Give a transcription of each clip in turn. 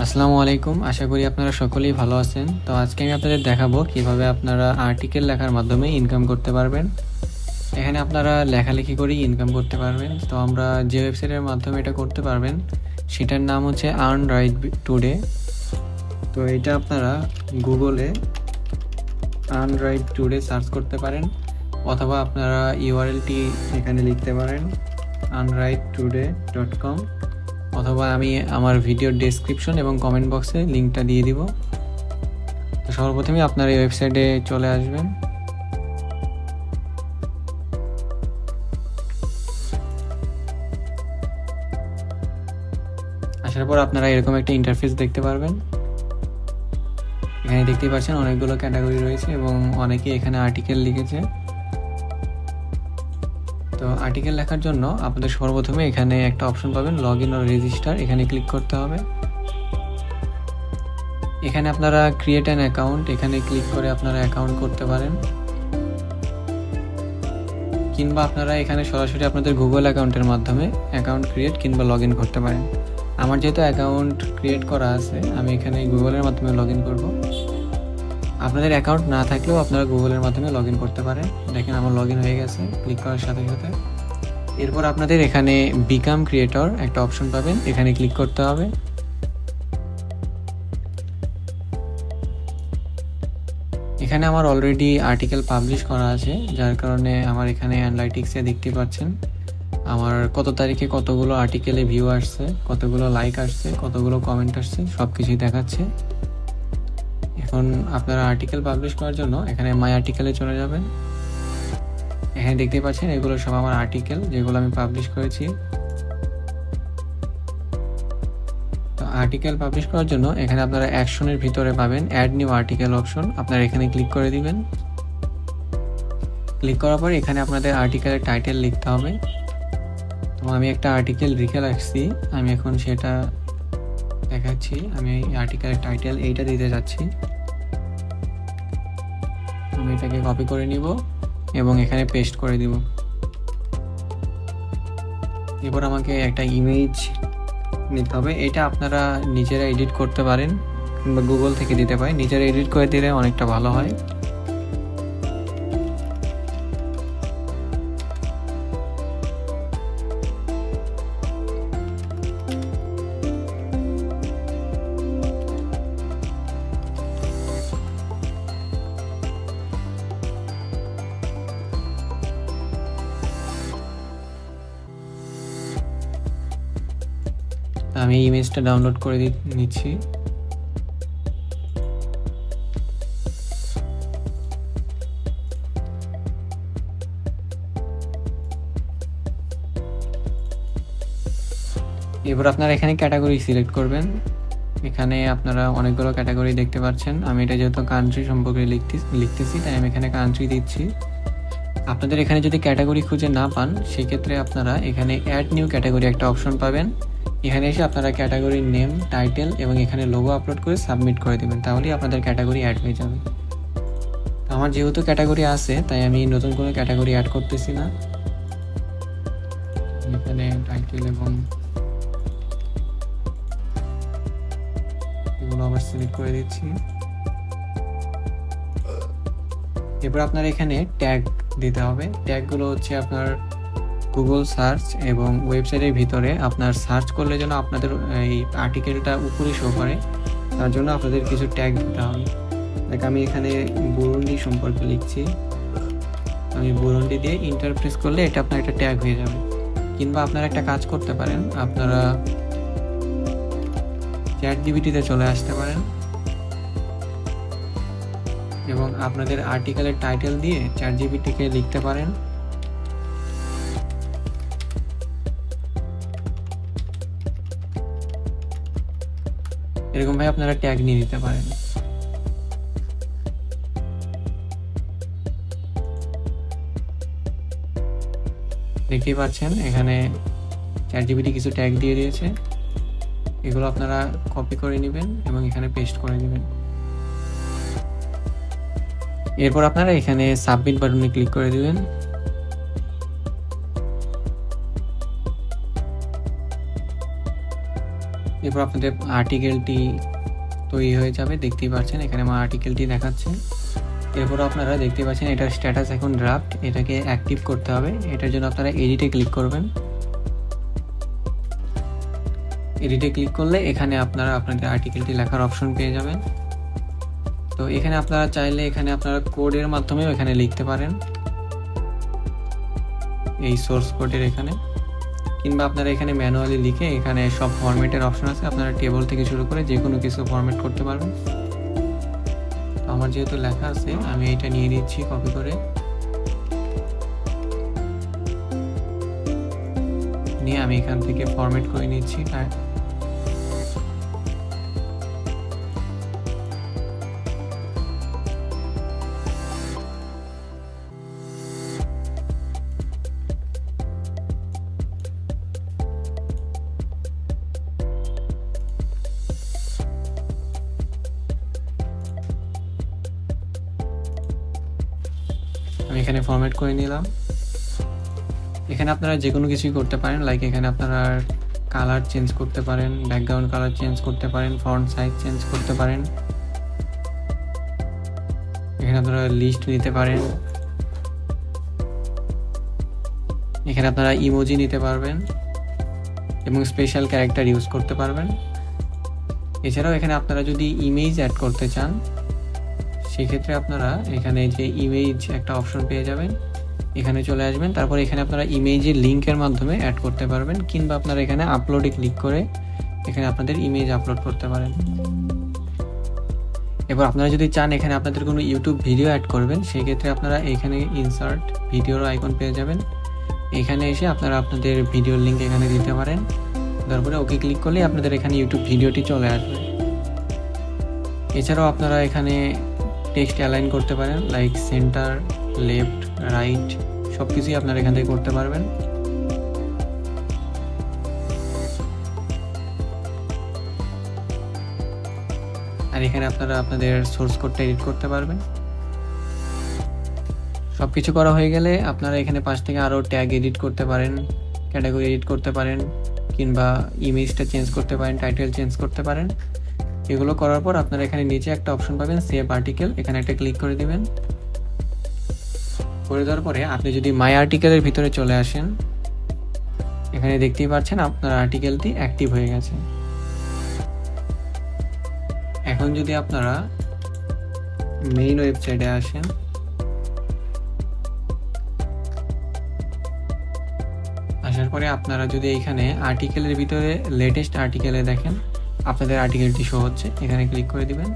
আসসালামু আলাইকুম। আশা করি আপনারা সকলেই ভালো আছেন। তো আজকে আমি আপনাদের দেখাবো কিভাবে আপনারা আর্টিকেল লেখার মাধ্যমে ইনকাম করতে পারবেন। এখানে আপনারা লেখালেখি করেই ইনকাম করতে পারবেন। তো আমরা যে ওয়েবসাইটের মাধ্যমে এটা করতে পারবেন সেটার নাম হচ্ছে আর্ন রাইট টুডে। তো এটা আপনারা গুগলে আর্ন রাইট টুডে সার্চ করতে পারেন, অথবা আপনারা ইউআরএলটি এখানে লিখতে পারেন earnrighttoday.com, অথবা আমি আমার ভিডিওর ডেসক্রিপশন এবং কমেন্ট বক্সে লিঙ্কটা দিয়ে দিব। তো সর্বপ্রথমে আপনারা এই ওয়েবসাইটে চলে আসবেন। আসার পর আপনারা এরকম একটা ইন্টারফেস দেখতে পারবেন। এখানে দেখতে পাচ্ছেন অনেকগুলো ক্যাটাগরি রয়েছে এবং অনেকে এখানে আর্টিকেল লিখেছে। তো আর্টিকেল লেখার জন্য আপনাদের সর্বপ্রথমে এখানে একটা অপশন পাবেন লগ ইন অর রেজিস্টার, এখানে ক্লিক করতে হবে। এখানে আপনারা ক্রিয়েট অ্যান অ্যাকাউন্ট, এখানে ক্লিক করে আপনারা অ্যাকাউন্ট করতে পারেন, কিংবা আপনারা এখানে সরাসরি আপনাদের গুগল অ্যাকাউন্টের মাধ্যমে অ্যাকাউন্ট ক্রিয়েট কিংবা লগ ইন করতে পারেন। আমার যেহেতু অ্যাকাউন্ট ক্রিয়েট করা আছে, আমি এখানে গুগলের মাধ্যমে লগ ইন করবো। আপনাদের অ্যাকাউন্ট না থাকলেও আপনারা গুগলের মাধ্যমে লগ ইন করতে পারেন। দেখেন আমার লগ ইন হয়ে গেছে ক্লিক করার সাথে সাথে। এরপর আপনাদের এখানে বিকাম ক্রিয়েটর একটা অপশন পাবেন, এখানে ক্লিক করতে হবে। এখানে আমার অলরেডি আর্টিকেল পাবলিশ করা আছে, যার কারণে আমার এখানে অ্যানালাইটিক্সে দেখতে পাচ্ছেন আমার কত তারিখে কতগুলো আর্টিকেলে ভিউ আসছে, কতগুলো লাইক আসছে, কতগুলো কমেন্ট আসছে, সব কিছুই দেখাচ্ছে। এখন আপনারা আর্টিকেল পাবলিশ করার জন্য এখানে মাই আর্টিকেলে চলে যাবেন। এখানে দেখতে পাচ্ছেন এগুলো সব আমার আর্টিকেল যেগুলো আমি পাবলিশ করেছি। তো আর্টিকেল পাবলিশ করার জন্য এখানে আপনারা অ্যাকশনের ভিতরে পাবেন অ্যাড নিউ আর্টিকেল অপশন, আপনারা এখানে ক্লিক করে দিবেন। ক্লিক করার পর এখানে আপনাদের আর্টিকেলের টাইটেল লিখতে হবে। তো আমি একটা আর্টিকেল লিখে রাখছি, আমি এখন সেটা দেখাচ্ছি। আমি আর্টিকেলের টাইটেল এইটা দিতে যাচ্ছি। আমি এটাকে কপি করে নিব এবং এখানে পেস্ট করে দিব। এরপর আমাকে একটা ইমেজ নিতে হবে, এটা আপনারা নিজেরা এডিট করতে পারেন কিংবা গুগল থেকে দিতে পারেন। নিজেরা এডিট করে দিলে অনেকটা ভালো হয়। আমি ইমেজটা ডাউনলোড করে নিচ্ছি। এবার আপনারা এখানে ক্যাটাগরি সিলেক্ট করবেন। এখানে আপনারা অনেকগুলো ক্যাটাগরি দেখতে পাচ্ছেন। আমি এটা যেহেতু কান্ট্রি সম্পর্কে লিখতেছি তাই আমি এখানে কান্ট্রি দিচ্ছি। আপনাদের এখানে যদি ক্যাটাগরি খুঁজে না পান সেক্ষেত্রে আপনারা এখানে অ্যাড নিউ ক্যাটাগরি একটা অপশন পাবেন। এখানে এসে আপনারা ক্যাটাগরির নেম, টাইটেল এবং এখানে লোগো আপলোড করে সাবমিট করে দেবেন, তাহলেই আপনাদের ক্যাটাগরি অ্যাড হয়ে যাবে। আমার যেহেতু ক্যাটাগরি আছে তাই আমি নতুন কোনো ক্যাটাগরি অ্যাড করতেছি না। এখানে টাইটেল এবং এগুলো আবার সিলেক্ট করে দিচ্ছি। এরপর আপনার এখানে ট্যাগ দিতে হবে। ট্যাগগুলো হচ্ছে আপনার গুগল সার্চ এবং ওয়েবসাইটের ভিতরে আপনার সার্চ করলে যেন আপনাদের এই আর্টিকেলটা উপরে শো করে, তার জন্য আপনাদের কিছু ট্যাগ দিতে হবে। লাইক আমি এখানে বুরুন্ডি সম্পর্কে লিখছি, আমি বুরুন্ডি দিয়ে ইন্টার প্রেস করলে এটা আপনার একটা ট্যাগ হয়ে যাবে। কিংবা আপনারা একটা কাজ করতে পারেন, আপনারা চ্যাট জিপিটিতে চলে আসতে পারেন এবং আপনাদের আর্টিকেলের টাইটেল দিয়ে চ্যাট জিপিটিকে লিখতে পারেন। এরকম ভাবে আপনারা ট্যাগ নিয়ে নিতে পারেন। দেখতেই পাচ্ছেন এখানে চ্যাট জিপিটি কিছু ট্যাগ দিয়ে দিয়েছে, এগুলো আপনারা কপি করে নেবেন এবং এখানে পেস্ট করে দিবেন। এরপর আপনারা এখানে সাবমিট বাটনে ক্লিক করে দিবেন। এরপর আপনাদের আর্টিকেলটি তৈরি হয়ে যাবে, দেখতেই পাচ্ছেন এখানে আমার আর্টিকেলটি দেখাচ্ছে। এরপর আপনারা দেখতে পাচ্ছেন এটার স্ট্যাটাস এখন ড্রাফট, এটাকে অ্যাক্টিভ করতে হবে। এটার জন্য আপনারা এডিটে ক্লিক করবেন। এডিটে ক্লিক করলে এখানে আপনারা আপনাদের আর্টিকেলটি লেখার অপশন পেয়ে যাবেন। তো এখানে আপনারা চাইলে এখানে আপনারা কোডের মাধ্যমেও এখানে লিখতে পারেন, এই সোর্স কোডের এখানে, কিংবা আপনারা এখানে ম্যানুয়ালি লিখে এখানে সব ফরম্যাটের অপশন আছে, আপনারা টেবল থেকে শুরু করে যে কোনো কিছু ফরম্যাট করতে পারবেন। তো আমার যেহেতু লেখা আছে আমি এটা নিয়ে নিচ্ছি কপি করে, নিয়ে আমি এখান থেকে ফরম্যাট করে নিচ্ছি। আমি এখানে ফরম্যাট করে নিলাম। এখানে আপনারা যে কোনো কিছুই করতে পারেন, লাইক এখানে আপনারা কালার চেঞ্জ করতে পারেন, ব্যাকগ্রাউন্ড কালার চেঞ্জ করতে পারেন, ফন্ট সাইজ চেঞ্জ করতে পারেন, এখানে আপনারা লিস্ট নিতে পারেন, এখানে আপনারা ইমোজি নিতে পারবেন এবং স্পেশাল ক্যারেক্টার ইউজ করতে পারবেন। এছাড়াও এখানে আপনারা যদি ইমেজ অ্যাড করতে চান সেক্ষেত্রে আপনারা এখানে যে ইমেজ একটা অপশন পেয়ে যাবেন, এখানে চলে আসবেন। তারপর এখানে আপনারা ইমেজের লিঙ্কের মাধ্যমে অ্যাড করতে পারবেন, কিংবা আপনারা এখানে আপলোডে ক্লিক করে এখানে আপনাদের ইমেজ আপলোড করতে পারেন। এবার আপনারা যদি চান এখানে আপনাদের কোনো ইউটিউব ভিডিও অ্যাড করবেন, সেক্ষেত্রে আপনারা এখানে ইনসার্ট ভিডিওর আইকন পেয়ে যাবেন। এখানে এসে আপনারা আপনাদের ভিডিওর লিঙ্ক এখানে দিতে পারেন, তারপরে ওকে ক্লিক করলে আপনাদের এখানে ইউটিউব ভিডিওটি চলে আসবে। এছাড়াও আপনারা এখানে টেক্সট অ্যালাইন করতে পারেন, লাইক সেন্টার, লেফট, রাইট, সব কিছুই আপনারা এখান থেকে করতে পারবেন। আর এখানে আপনারা আপনাদের সোর্স কোডটা এডিট করতে পারবেন। সব কিছু করা হয়ে গেলে আপনারা এখানে পাশ থেকে আরও ট্যাগ এডিট করতে পারেন, ক্যাটাগরি এডিট করতে পারেন, কিংবা ইমেজটা চেঞ্জ করতে পারেন, টাইটেল চেঞ্জ করতে পারেন। এগুলো করার পর আপনারা এখানে নিচে একটা অপশন পাবেন সেভ আর্টিকেল, এখানে একটা ক্লিক করে দিবেন। করে দেওয়ার পরে আপনি যদি মাই আর্টিকেলের ভিতরে চলে আসেন, এখানে দেখতেই পাচ্ছেন আপনার আর্টিকেলটি অ্যাক্টিভ হয়ে গেছে। এখন যদি আপনারা মেইন ওয়েবসাইটে আসেন, আসার পরে আপনারা যদি এখানে আর্টিকেলের ভিতরে লেটেস্ট আর্টিকেলে দেখেন আপনাদের আর্টিকেলটি শো হচ্ছে, এখানে ক্লিক করে দিবেন।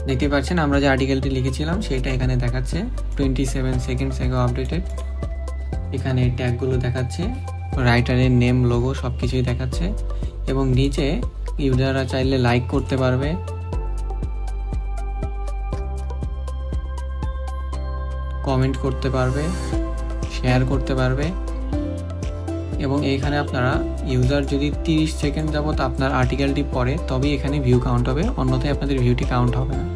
দেখতে পাচ্ছেন আমরা যে আর্টিকেলটি লিখেছিলাম সেটা এখানে দেখাচ্ছে 27 সেকেন্ডস অ্যাগো আপডেটেড। এখানে ট্যাগগুলো দেখাচ্ছে, রাইটারের নেম, লোগো সব কিছুই দেখাচ্ছে, এবং নিচে ইউজাররা চাইলে লাইক করতে পারবে, কমেন্ট করতে পারবে, শেয়ার করতে পারবে, এবং এইখানে আপনারা ইউজার যদি 30 সেকেন্ড যাবত আপনার আর্টিকেলটি পড়ে তবেই এখানে ভিউ কাউন্ট হবে, অন্যথায় আপনাদের ভিউটি কাউন্ট হবে না।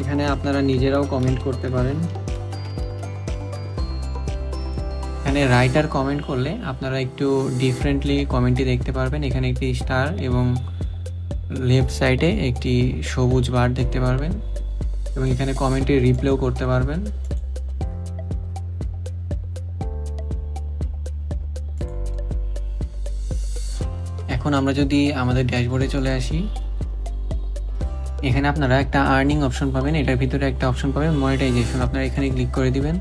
এখানে আপনারা নিজেরাও কমেন্ট করতে পারেন। এখানে রাইটার কমেন্ট করলে আপনারা একটু ডিফারেন্টলি কমেন্টটি দেখতে পারবেন। এখানে একটি স্টার এবং লেফট সাইডে একটি সবুজ বার দেখতে পারবেন, এবং এখানে কমেন্টে রিপ্লেও করতে পারবেন। এখন আমরা যদি আমাদের ড্যাশবোর্ডে চলে আসি, এখানে আপনারা একটা আর্নিং অপশন পাবেন, এটার ভিতরে একটা অপশন পাবেন মনিটাইজেশন, আপনারা এখানে ক্লিক করে দিবেন।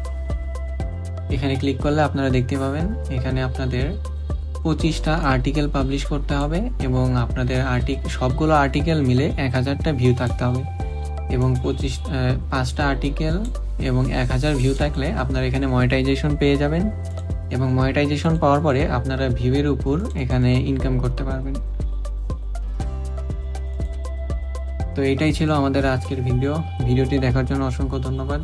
এখানে ক্লিক করলে আপনারা দেখতে পাবেন এখানে আপনাদের 25টা আর্টিকেল পাবলিশ করতে হবে, এবং আপনাদের সবগুলো আর্টিকেল মিলে 1000টা ভিউ থাকতে হবে, এবং 5টা আর্টিকেল এবং 1000 ভিউ থাকলে আপনারা এখানে মনিটাইজেশন পেয়ে যাবেন, এবং মনিটাইজেশন পাওয়ার পরে আপনারা ভিউয়ের উপর এখানে ইনকাম করতে পারবেন। তো এটাই ছিল আমাদের আজকের ভিডিওটি দেখার জন্য অসংখ্য ধন্যবাদ।